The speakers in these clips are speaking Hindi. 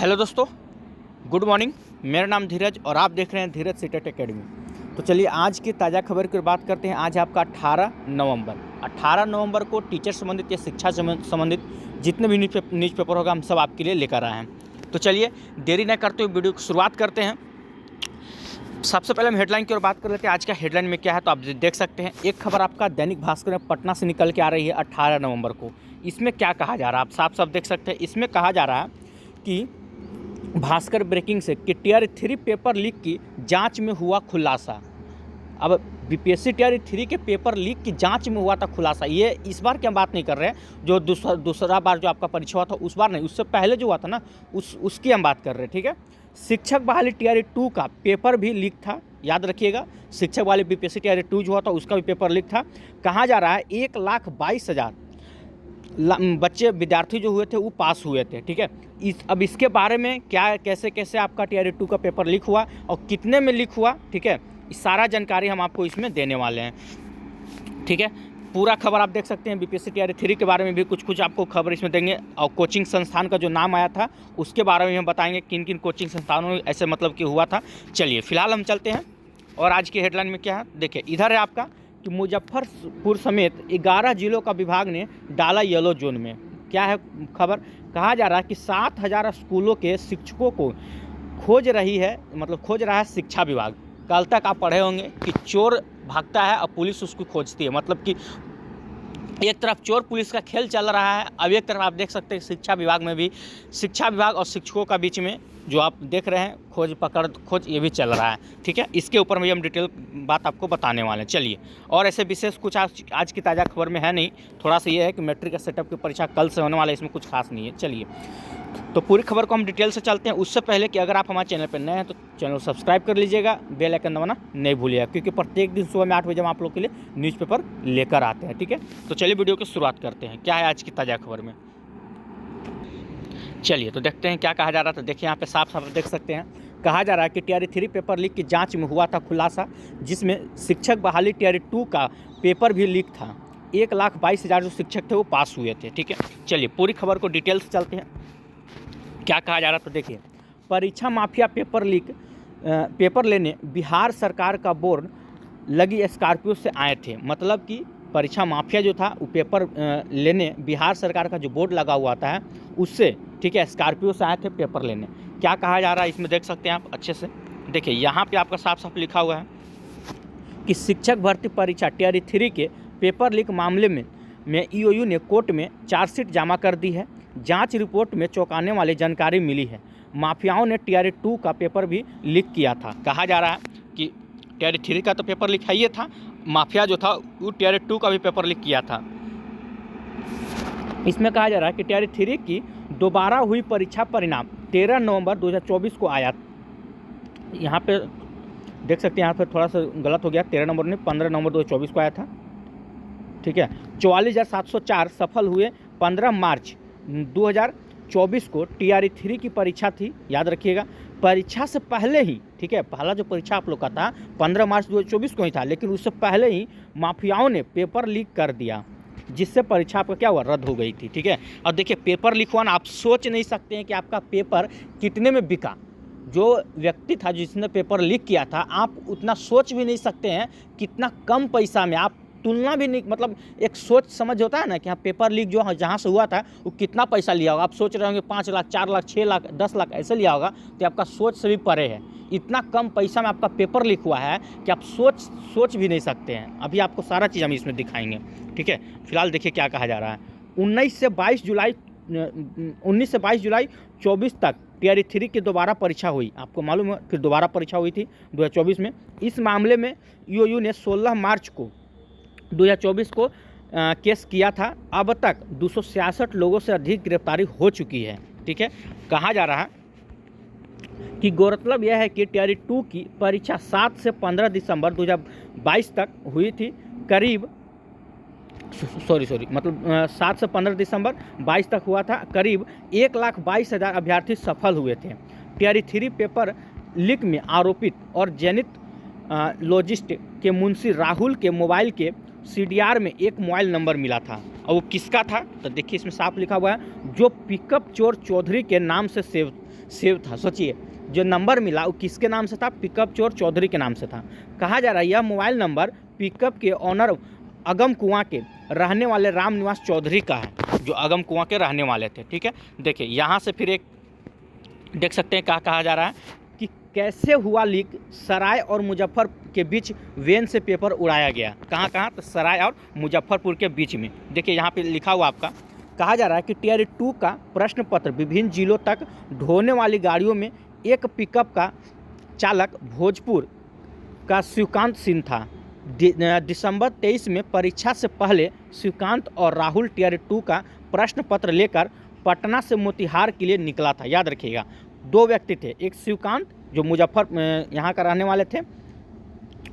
हेलो दोस्तों, गुड मॉर्निंग। मेरा नाम धीरज और आप देख रहे हैं धीरज सीटेट एकेडमी। तो चलिए आज की ताज़ा खबर की बात करते हैं। आज आपका 18 नवंबर को टीचर संबंधित या शिक्षा संबंधित जितने भी न्यूज़पेपर होगा हम सब आपके लिए लेकर आए हैं। तो चलिए देरी न करते हुए वीडियो की शुरुआत करते हैं। सबसे पहले हम हेडलाइन की ओर बात कर लेते हैं। आज का हेडलाइन में क्या है तो आप देख सकते हैं। एक खबर आपका दैनिक भास्कर में पटना से निकल के आ रही है 18 नवंबर को। इसमें क्या कहा जा रहा है आप साफ साफ देख सकते हैं। इसमें कहा जा रहा है कि भास्कर ब्रेकिंग से कि टियर 3 पेपर लीक की जांच में हुआ खुलासा। अब बीपीएससी टियर 3 के पेपर लीक की जांच में हुआ था खुलासा। ये इस बार की हम बात नहीं कर रहे हैं, जो दूसरा बार जो आपका परीक्षा हुआ था उस बार नहीं, उससे पहले जो हुआ था ना उसकी हम बात कर रहे हैं। ठीक है, शिक्षक बहाली टियर 2 का पेपर भी लीक था, याद रखिएगा। शिक्षक वाले बीपीएससी टियर 2 जो हुआ था उसका भी पेपर लीक था। कहा जा रहा है 1,22,000 बच्चे विद्यार्थी जो हुए थे वो पास हुए थे। ठीक है, अब इसके बारे में क्या कैसे आपका टियर 2 का पेपर लीक हुआ और कितने में लीक हुआ, ठीक है, सारा जानकारी हम आपको इसमें देने वाले हैं। ठीक है, पूरा खबर आप देख सकते हैं। बीपीएससी टियर 3 के बारे में भी कुछ आपको खबर इसमें देंगे और कोचिंग संस्थान का जो नाम आया था उसके बारे में हम बताएंगे, किन किन कोचिंग संस्थानों में ऐसे मतलब कि हुआ था। चलिए फिलहाल हम चलते हैं और आज की हेडलाइन में क्या है देखिए। इधर है आपका कि मुजफ्फरपुर समेत 11 जिलों का विभाग ने डाला येलो जोन में। क्या है खबर, कहा जा रहा है कि 7,000 स्कूलों के शिक्षकों को खोज रहा है शिक्षा विभाग। कल तक आप पढ़े होंगे कि चोर भागता है और पुलिस उसको खोजती है, मतलब कि एक तरफ चोर पुलिस का खेल चल रहा है, अब एक तरफ आप देख सकते हैं शिक्षा विभाग में भी, शिक्षा विभाग और शिक्षकों का बीच में जो आप देख रहे हैं खोज पकड़ खोज ये भी चल रहा है। ठीक है, इसके ऊपर भी हम डिटेल बात आपको बताने वाले हैं। चलिए, और ऐसे विशेष कुछ आज की ताज़ा खबर में है नहीं, थोड़ा सा ये है कि मैट्रिक सेटअप की परीक्षा कल से होने वाला है, इसमें कुछ खास नहीं है। चलिए तो पूरी खबर को हम डिटेल से चलते हैं। उससे पहले कि अगर आप हमारे चैनल पर नए हैं तो चैनल सब्सक्राइब कर लीजिएगा, बेल आइकन दबाना नहीं भूलिएगा, क्योंकि प्रत्येक दिन सुबह में 8 बजे हम आप लोग के लिए न्यूज़पेपर लेकर आते हैं। ठीक है, तो चलिए वीडियो की शुरुआत करते हैं। क्या है आज की ताज़ा खबर में, चलिए तो देखते हैं क्या कहा जा रहा था। देखिए यहाँ पे साफ साफ देख सकते हैं, कहा जा रहा है कि टियर 3 पेपर लीक की जांच में हुआ था खुलासा, जिसमें शिक्षक बहाली टियर 2 का पेपर भी लीक था। 1,22,000 जो शिक्षक थे वो पास हुए थे। ठीक है, चलिए पूरी खबर को डिटेल से चलते हैं। क्या कहा जा रहा था देखिए। परीक्षा माफिया पेपर लेने बिहार सरकार का बोर्ड लगी स्कॉर्पियो से आए थे। मतलब कि परीक्षा माफिया जो था वो पेपर लेने बिहार सरकार का जो बोर्ड लगा हुआ था उससे, ठीक है, स्कॉर्पियो से आए थे पेपर लेने। क्या कहा जा रहा है इसमें देख सकते हैं आप अच्छे से। देखिए यहाँ पे आपका साफ साफ लिखा हुआ है कि शिक्षक भर्ती परीक्षा टियर 3 के पेपर लीक मामले में ईओयू ने कोर्ट में चार्जशीट जमा कर दी है। जांच रिपोर्ट में चौंकाने वाली जानकारी मिली है। माफियाओं ने टियर 2 का पेपर भी लीक किया था। कहा जा रहा है कि टियर 3 का तो पेपर लीक है ये था, माफिया जो था वो टियर 2 का भी पेपर लीक किया था। इसमें कहा जा रहा है कि टियर 3 की दोबारा हुई परीक्षा परिणाम 13 नवंबर 2024 को आया। यहाँ पे देख सकते हैं, यहाँ पे थोड़ा सा गलत हो गया, 13 नवंबर ने 15 नवंबर 2024 को आया था। ठीक है, 44,704 सफल हुए। 15 मार्च 2024 को टियर 3 की परीक्षा थी, याद रखिएगा। परीक्षा से पहले ही, ठीक है, पहला जो परीक्षा आप लोग का था 15 मार्च 2024 को ही था, लेकिन उससे पहले ही माफियाओं ने पेपर लीक कर दिया, जिससे परीक्षा आपका क्या हुआ, रद्द हो गई थी। ठीक है, और देखिए पेपर लीक हुआ ना, आप सोच नहीं सकते हैं कि आपका पेपर कितने में बिका। जो व्यक्ति था जिसने पेपर लीक किया था, आप उतना सोच भी नहीं सकते हैं कितना कम पैसा में, आप तुलना भी नहीं, मतलब एक सोच समझ होता है ना कि हाँ पेपर लीक जो जहाँ से हुआ था वो कितना पैसा लिया होगा। आप सोच रहे होंगे 5 लाख, 4 लाख, 6 लाख, 10 लाख ऐसे लिया होगा, तो आपका सोच से भी परे है। इतना कम पैसा में आपका पेपर लीक हुआ है कि आप सोच भी नहीं सकते हैं। अभी आपको सारा चीज़ हम इसमें दिखाएंगे। ठीक है, फिलहाल देखिए क्या कहा जा रहा है। 19 से 22 जुलाई 24 तक टियर 3 की दोबारा परीक्षा हुई। आपको मालूम है फिर दोबारा परीक्षा हुई थी 2024 में। इस मामले में ईओयू ने 16 मार्च को 2024 को केस किया था। अब तक 266 लोगों से अधिक गिरफ्तारी हो चुकी है। ठीक है, कहा जा रहा है कि गौरतलब यह है कि टियर 2 की परीक्षा 7 से 15 दिसंबर 2022 तक हुई थी। करीब 7 से 15 दिसंबर 22 तक हुआ था। करीब 1,22,000 अभ्यर्थी सफल हुए थे। टियर 3 पेपर लीक में आरोपित और जेनिथ लॉजिस्ट के मुंशी राहुल के मोबाइल के CDR में एक मोबाइल नंबर मिला था, और वो किसका था तो देखिए इसमें साफ लिखा हुआ है, जो पिकअप चोर चौधरी के नाम से सेव सेव था। सोचिए, जो नंबर मिला वो किसके नाम से था? पिकअप चोर चौधरी के नाम से था। कहा जा रहा है यह मोबाइल नंबर पिकअप के ऑनर अगम कुआं के रहने वाले राम निवास चौधरी का है, जो अगम कुआं के रहने वाले थे। ठीक है, देखिए यहाँ से फिर एक देख सकते हैं क्या कहा जा रहा है कि कैसे हुआ लीक, सराय और मुजफ्फर के बीच वैन से पेपर उड़ाया गया। कहाँ कहाँ? तो सराय और मुजफ्फरपुर के बीच में। देखिए यहाँ पे लिखा हुआ आपका, कहा जा रहा है कि टियर 2 का प्रश्न पत्र विभिन्न जिलों तक ढोने वाली गाड़ियों में एक पिकअप का चालक भोजपुर का शिवकांत सिंह था। दिसंबर 23 में परीक्षा से पहले शिवकांत और राहुल टियर 2 का प्रश्न पत्र लेकर पटना से मोतिहार के लिए निकला था। याद रखिएगा, 2 व्यक्ति थे, एक शिवकांत जो मुजफ्फर यहाँ का रहने वाले थे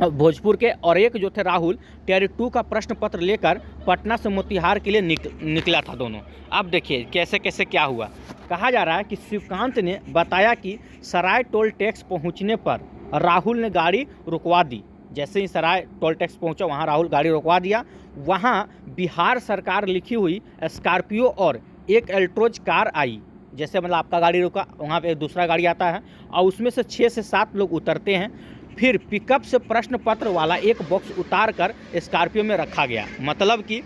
भोजपुर के, और एक जो थे राहुल टियर 2 का प्रश्न पत्र लेकर पटना से मोतिहार के लिए निकला था दोनों। अब देखिए कैसे कैसे क्या हुआ। कहा जा रहा है कि शिवकांत ने बताया कि सराय टोल टैक्स पहुंचने पर राहुल ने गाड़ी रुकवा दी। जैसे ही सराय टोल टैक्स पहुंचा वहां राहुल गाड़ी रुकवा दिया। वहां बिहार सरकार लिखी हुई स्कॉर्पियो और एक एल्ट्रोज कार आई। जैसे मतलब आपका गाड़ी रुका, वहाँ पे दूसरा गाड़ी आता है और उसमें से 6 से 7 लोग उतरते हैं। फिर पिकअप से प्रश्न पत्र वाला एक बॉक्स उतार कर स्कॉर्पियो में रखा गया। मतलब कि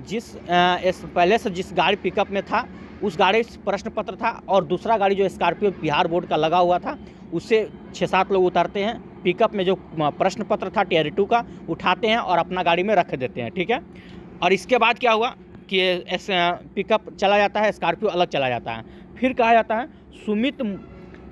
पहले से जिस गाड़ी पिकअप में था उस गाड़ी से प्रश्न पत्र था, और दूसरा गाड़ी जो स्कॉर्पियो बिहार बोर्ड का लगा हुआ था उससे 6-7 लोग उतरते हैं। पिकअप में जो प्रश्न पत्र था टियर 2 का उठाते हैं और अपना गाड़ी में रख देते हैं। ठीक है, और इसके बाद क्या हुआ कि पिकअप चला जाता है, स्कॉर्पियो अलग चला जाता है। फिर कहा जाता है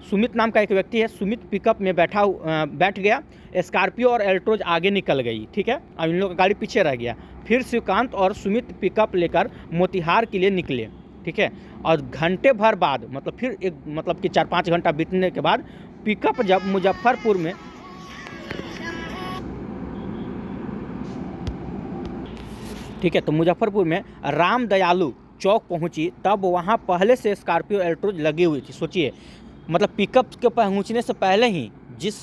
सुमित नाम का एक व्यक्ति है, सुमित पिकअप में बैठ गया, स्कॉर्पियो और एल्ट्रोज आगे निकल गई। ठीक है, अब इन लोगों का गाड़ी पीछे रह गया। फिर शिवकांत और सुमित पिकअप लेकर मोतिहार के लिए निकले। ठीक है, और घंटे भर बाद मतलब फिर एक मतलब कि 4-5 घंटा बीतने के बाद पिकअप जब मुजफ्फरपुर में ठीक है, तो मुजफ्फरपुर में राम दयालु चौक पहुंची, तब वहां पहले से स्कॉर्पियो एल्ट्रोज लगी हुई थी। सोचिए, मतलब पिकअप के पहुंचने से पहले ही जिस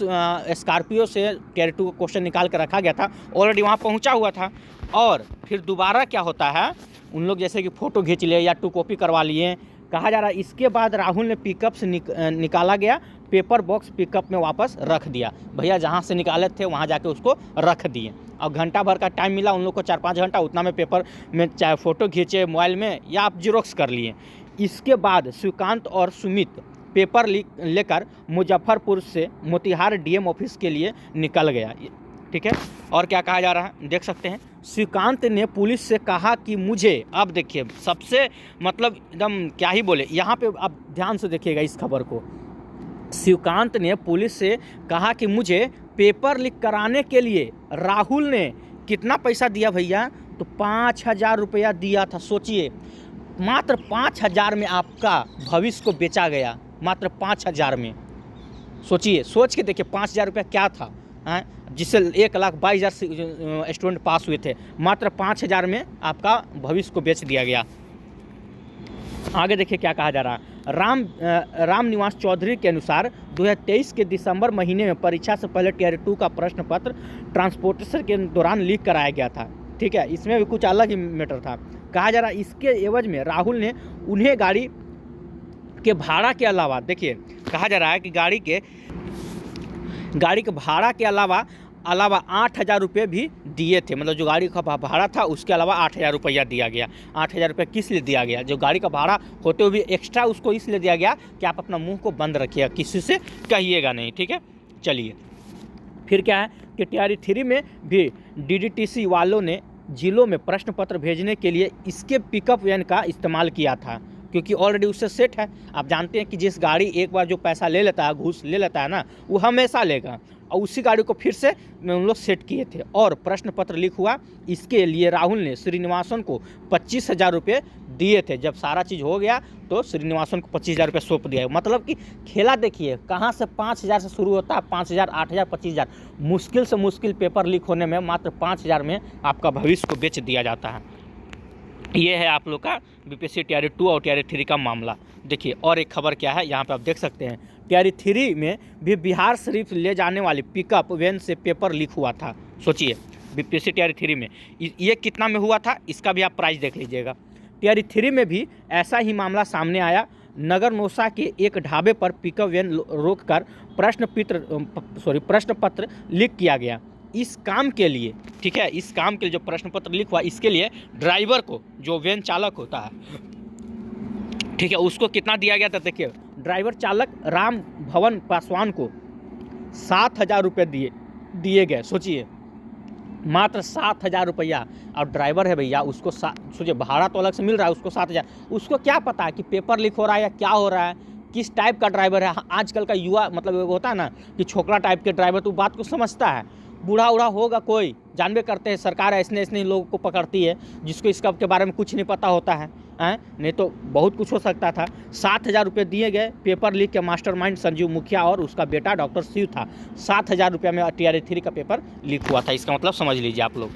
स्कॉर्पियो से टियर 2 का क्वेश्चन निकाल कर रखा गया था ऑलरेडी वहां पहुंचा हुआ था। और फिर दोबारा क्या होता है, उन लोग जैसे कि फ़ोटो खींच लिए या 2 कॉपी करवा लिए। कहा जा रहा है इसके बाद राहुल ने पिकअप से निकाला गया पेपर बॉक्स पिकअप में वापस रख दिया। भैया जहाँ से निकाले थे वहाँ जाके उसको रख दिए, और घंटा भर का टाइम मिला उन लोग को, 4-5 घंटा, उतना में पेपर में चाहे फ़ोटो खींचे मोबाइल में या आप जीरोक्स कर लिए। इसके बाद शिवकांत और सुमित पेपर लेकर मुजफ्फरपुर से मोतिहार डीएम ऑफिस के लिए निकल गया। ठीक है, और क्या कहा जा रहा है देख सकते हैं। शिवकांत ने पुलिस से कहा कि मुझे, अब देखिए सबसे मतलब एकदम क्या ही बोले, यहाँ पे आप ध्यान से देखिएगा इस खबर को। शिवकांत ने पुलिस से कहा कि मुझे पेपर लीक कराने के लिए राहुल ने कितना पैसा दिया भैया? तो 5,000 रुपया दिया था। सोचिए, मात्र 5,000 में आपका भविष्य को बेचा गया, मात्र 5,000 में। सोचिए, सोच के देखिए 5,000 रुपया क्या था, जिससे 1,22,000 स्टूडेंट पास हुए थे, मात्र 5,000 में आपका भविष्य को बेच दिया गया। आगे देखिए क्या कहा जा रहा है। राम निवास चौधरी के अनुसार 2023 के दिसंबर महीने में परीक्षा से पहले टियर 2 का प्रश्न पत्र ट्रांसपोर्टेशन के दौरान लीक कराया गया था। ठीक है, इसमें भी कुछ अलग ही मैटर था। कहा जा रहा है इसके एवज में राहुल ने उन्हें गाड़ी के भाड़ा के अलावा, देखिए कहा जा रहा है कि गाड़ी के भाड़ा के अलावा 8,000 रुपये भी दिए थे। मतलब जो गाड़ी का भाड़ा था उसके अलावा 8,000 रुपया दिया गया। 8,000 रुपये किस लिए दिया गया? जो गाड़ी का भाड़ा होते हुए भी एक्स्ट्रा उसको इसलिए दिया गया कि आप अपना मुंह को बंद रखिएगा, किसी से कहिएगा नहीं। ठीक है, चलिए फिर क्या है कि टियर 3 में भी DDTC वालों ने जिलों में प्रश्न पत्र भेजने के लिए इसके पिकअप वैन का इस्तेमाल किया था, क्योंकि ऑलरेडी उससे सेट है। आप जानते हैं कि जिस गाड़ी एक बार जो पैसा ले लेता है, घूस ले लेता है ना, वो हमेशा लेगा, और उसी गाड़ी को फिर से उन लोग सेट किए थे। और प्रश्न पत्र लीक हुआ, इसके लिए राहुल ने श्रीनिवासन को 25,000 रुपये दिए थे। जब सारा चीज़ हो गया तो श्रीनिवासन को 25,000 रुपये सौंप दिया। मतलब कि खेला देखिए कहाँ से 5,000 से शुरू होता है, 5,000, 8,000, 25,000। मुश्किल से मुश्किल पेपर लीक होने में मात्र 5,000 में आपका भविष्य को बेच दिया जाता है। ये है आप लोग का बीपीएससी टियर 2 और टियर 3 का मामला। देखिए और एक खबर क्या है यहाँ पे आप देख सकते हैं, टियर 3 में भी बिहार शरीफ ले जाने वाली पिकअप वैन से पेपर लीक हुआ था। सोचिए, बीपीएससी टियर 3 में ये कितना में हुआ था, इसका भी आप प्राइस देख लीजिएगा। टियर 3 में भी ऐसा ही मामला सामने आया। नगर नौसा के एक ढाबे पर पिकअप वैन रोककर प्रश्न पत्र लीक किया गया। इस काम के लिए, ठीक है, इस काम के लिए जो प्रश्न पत्र लीक हुआ, इसके लिए ड्राइवर को, जो वैन चालक होता है, ठीक है, उसको कितना दिया गया था? देखिए, ड्राइवर चालक राम भवन पासवान को 7,000 रुपये दिए गए। सोचिए, मात्र 7,000 रुपया। और ड्राइवर है भैया, उसको सोचिए, भाड़ा तो अलग से मिल रहा है, उसको 7,000। उसको क्या पता है कि पेपर लीक हो रहा है या क्या हो रहा है, किस टाइप का ड्राइवर है। आजकल का युवा मतलब होता है ना कि छोकरा टाइप के ड्राइवर, तो बात को समझता है। बूढ़ा उड़ा होगा कोई, जानबे करते हैं सरकार ऐसे ऐसे लोगों को पकड़ती है जिसको इसका के बारे में कुछ नहीं पता होता है, नहीं तो बहुत कुछ हो सकता था। 7,000 रुपये दिए गए। पेपर लीक के मास्टरमाइंड संजीव मुखिया और उसका बेटा डॉक्टर शिव था। 7,000 रुपये में TRA 3 का पेपर लीक हुआ था। इसका मतलब समझ लीजिए आप लोग,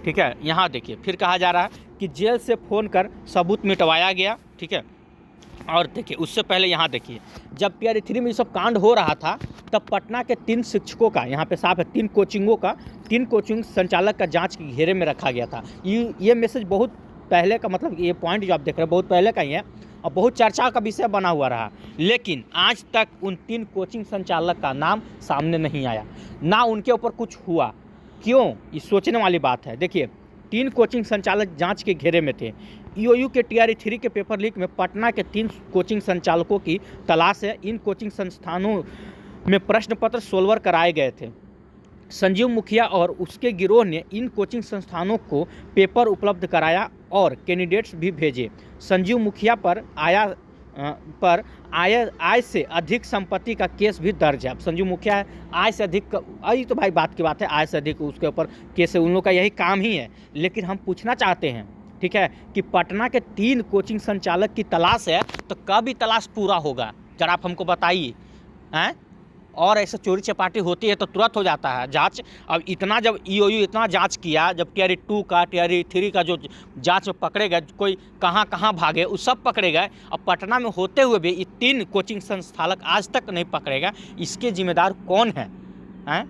ठीक है। यहाँ देखिए, फिर कहा जा रहा है कि जेल से फ़ोन कर सबूत मिटवाया गया, ठीक है। और देखिए, उससे पहले यहाँ देखिए, जब TRA 3 में ये सब कांड हो रहा था, तब पटना के 3 शिक्षकों का, यहाँ पे साफ है, 3 कोचिंग संचालक का जांच के घेरे में रखा गया था। ये मैसेज बहुत पहले का, मतलब ये पॉइंट जो आप देख रहे हैं बहुत पहले का ही है और बहुत चर्चा का विषय बना हुआ रहा। लेकिन आज तक उन 3 कोचिंग संचालक का नाम सामने नहीं आया, ना उनके ऊपर कुछ हुआ। क्यों? ये सोचने वाली बात है। देखिए, 3 कोचिंग संचालक जांच के घेरे में थे। EOU के TRA 3 के पेपर लीक में पटना के 3 कोचिंग संचालकों की तलाश है। इन कोचिंग संस्थानों में प्रश्न पत्र सोल्वर कराए गए थे। संजीव मुखिया और उसके गिरोह ने इन कोचिंग संस्थानों को पेपर उपलब्ध कराया और कैंडिडेट्स भी भेजे। संजीव मुखिया पर आय से अधिक संपत्ति का केस भी दर्ज है। अब संजीव मुखिया है, आय से अधिक, यही तो भाई बात की बात है, आय से अधिक उसके ऊपर केस है, उन लोग का यही काम ही है। लेकिन हम पूछना चाहते हैं, ठीक है, कि पटना के 3 कोचिंग संचालक की तलाश है, तो कब ये तलाश पूरा होगा? जरा आप हमको बताइए, हैं? और ऐसे चोरी चपाटी होती है तो तुरंत हो जाता है जांच। अब इतना जब EOU इतना जांच किया, जब TRA 2 का TRA 3 का जो जांच में पकड़े गए, कोई कहाँ भागे, वो सब पकड़े गए। अब पटना में होते हुए भी ये 3 कोचिंग संचालक आज तक नहीं पकड़ेगा। इसके जिम्मेदार कौन है?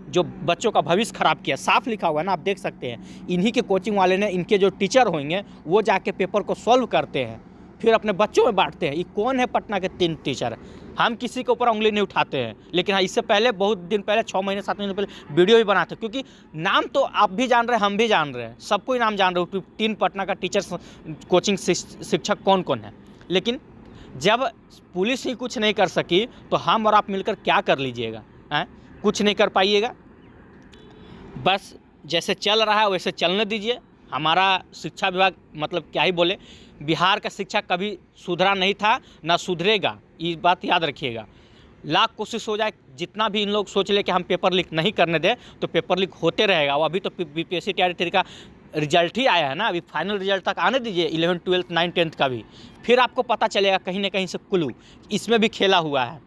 जो बच्चों का भविष्य खराब किया, साफ लिखा हुआ है ना, आप देख सकते हैं। इन्हीं के कोचिंग वाले ने, इनके जो टीचर होंगे वो जाके पेपर को सॉल्व करते हैं, फिर अपने बच्चों में बांटते हैं। ये कौन है? पटना के 3 टीचर। हम किसी के ऊपर उंगली नहीं उठाते हैं, लेकिन हाँ, इससे पहले बहुत दिन पहले 6 महीने 7 महीने पहले वीडियो भी बनाते, क्योंकि नाम तो आप भी जान रहे हैं, हम भी जान रहे हैं, सबको ही नाम जान रहे हो 3 पटना का टीचर कोचिंग शिक्षक कौन कौन है। लेकिन जब पुलिस ही कुछ नहीं कर सकी तो हम और आप मिलकर क्या कर लीजिएगा? कुछ नहीं कर पाइएगा। बस जैसे चल रहा है वैसे चलने दीजिए। हमारा शिक्षा विभाग मतलब क्या ही बोले, बिहार का शिक्षा कभी सुधरा नहीं था, ना सुधरेगा, ये बात याद रखिएगा। लाख कोशिश हो जाए, जितना भी इन लोग सोच ले कि हम पेपर लीक नहीं करने दें, तो पेपर लीक होते रहेगा। वो अभी तो BPSC TRA 3 का रिजल्ट ही आया है ना, अभी फाइनल रिजल्ट तक आने दीजिए, 11th 12th 9th 10th का भी, फिर आपको पता चलेगा कहीं ना कहीं से क्लू इसमें भी खेला हुआ है।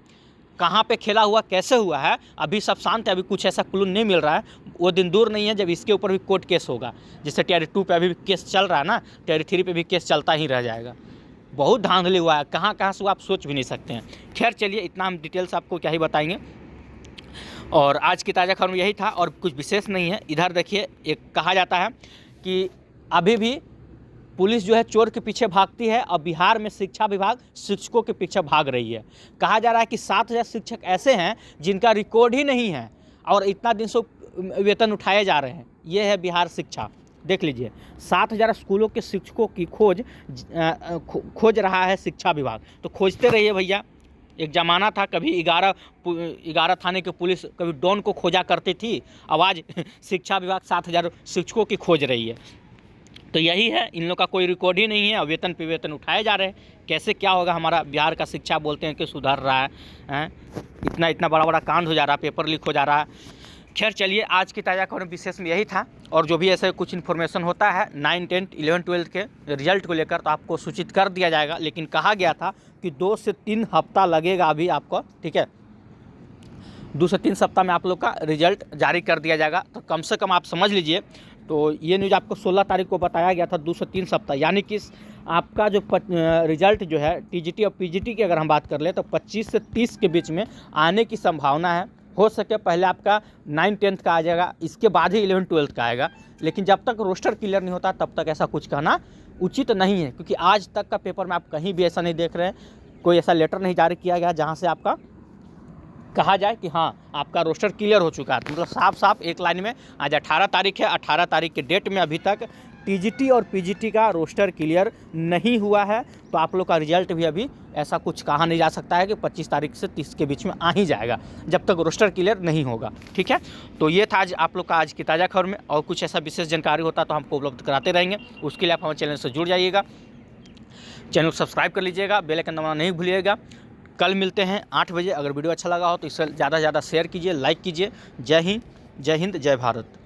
कहाँ पे खेला हुआ, कैसे हुआ है, अभी सब शांत है, अभी कुछ ऐसा क्लू नहीं मिल रहा है। वो दिन दूर नहीं है जब इसके ऊपर भी कोर्ट केस होगा। जैसे TRA 2 पे अभी भी केस चल रहा है ना, TRA 3 पे भी केस चलता ही रह जाएगा। बहुत धांधली हुआ है, कहाँ से आप सोच भी नहीं सकते हैं। खैर चलिए, इतना हम डिटेल्स आपको क्या ही बताएंगे। और आज की ताज़ा खबर यही था और कुछ विशेष नहीं है। इधर देखिए, एक कहा जाता है कि अभी भी पुलिस जो है चोर के पीछे भागती है और बिहार में शिक्षा विभाग शिक्षकों के पीछे भाग रही है। कहा जा रहा है कि 7,000 शिक्षक ऐसे हैं जिनका रिकॉर्ड ही नहीं है और इतना दिन से वेतन उठाए जा रहे हैं। ये है बिहार शिक्षा। देख लीजिए, 7,000 स्कूलों के शिक्षकों की खोज रहा है शिक्षा विभाग। तो खोजते रहिए भैया। एक ज़माना था, कभी 11 थाने की पुलिस कभी डॉन को खोजा करती थी, अब आज शिक्षा विभाग 7,000 शिक्षकों की खोज रही है। तो यही है, इन लोग का कोई रिकॉर्ड ही नहीं है और वेतन पे वेतन उठाए जा रहे हैं। कैसे क्या होगा? हमारा बिहार का शिक्षा बोलते हैं कि सुधर रहा है, इतना बड़ा कांड हो जा रहा है, पेपर लीक हो जा रहा है। खैर चलिए, आज की ताज़ा खबर विशेष में यही था। और जो भी ऐसे कुछ इन्फॉर्मेशन होता है 9th 10th 11th 12th के रिजल्ट को लेकर, तो आपको सूचित कर दिया जाएगा। लेकिन कहा गया था कि 2 से 3 हफ्ता लगेगा अभी आपको, ठीक है। 2 से 3 सप्ताह में आप लोग का रिजल्ट जारी कर दिया जाएगा। तो कम से कम आप समझ लीजिए, तो ये न्यूज़ आपको 16 तारीख को बताया गया था, 2 से 3 सप्ताह, यानी कि आपका जो रिजल्ट जो है TGT और PGT की अगर हम बात कर ले तो 25 से 30 के बीच में आने की संभावना है। हो सके पहले आपका 9th 10th का आ जाएगा, इसके बाद ही 11th 12th का आएगा। लेकिन जब तक रोस्टर क्लियर नहीं होता तब तक ऐसा कुछ कहना उचित नहीं है, क्योंकि आज तक का पेपर में आप कहीं भी ऐसा नहीं देख रहे हैं कोई ऐसा लेटर नहीं जारी किया गया जहाँ से आपका कहा जाए कि हाँ आपका रोस्टर क्लियर हो चुका है। मतलब साफ साफ एक लाइन में आज 18 तारीख है, 18 तारीख के डेट में अभी तक टीजीटी और पीजीटी का रोस्टर क्लियर नहीं हुआ है। तो आप लोग का रिजल्ट भी अभी ऐसा कुछ कहा नहीं जा सकता है कि 25 तारीख से 30 के बीच में आ ही जाएगा, जब तक रोस्टर क्लियर नहीं होगा। ठीक है, तो ये था आज आप लोग का आज की ताज़ा खबर में। और कुछ ऐसा विशेष जानकारी होता तो हमको उपलब्ध कराते रहेंगे। उसके लिए आप हमारे चैनल से जुड़ जाइएगा, चैनल को सब्सक्राइब कर लीजिएगा, बेल आइकन दबाना नहीं भूलिएगा। कल मिलते हैं 8 बजे। अगर वीडियो अच्छा लगा हो तो इसे ज़्यादा से ज़्यादा शेयर कीजिए, लाइक कीजिए। जय हिंद, जय भारत।